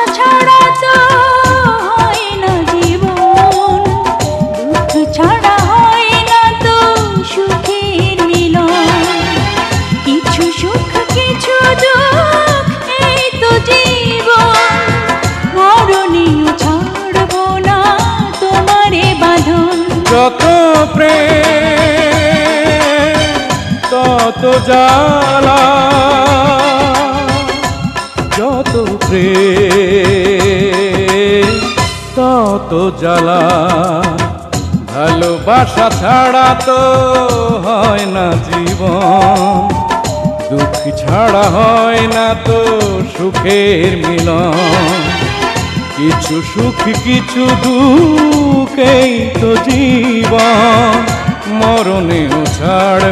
ভালোবাসা ছাড়া তো হয় না জীবন, দুঃখ ছাড়া হয় না তো সুখের মিলন। কিছু সুখ কিছু দুঃখ এই তো জীবন, মরণেও ছাড়বো না তোমারে বাঁধন। যত প্রেম তত জ্বালা, যত প্রেম তত জ্বালা। ভালোবাসা ছাড়া তো হয় না জীবন, দুঃখ ছাড়া হয় না তো সুখের মিলন। কিছু সুখ কিছু দুঃখ এই তো জীবন, মরণেও ছাড়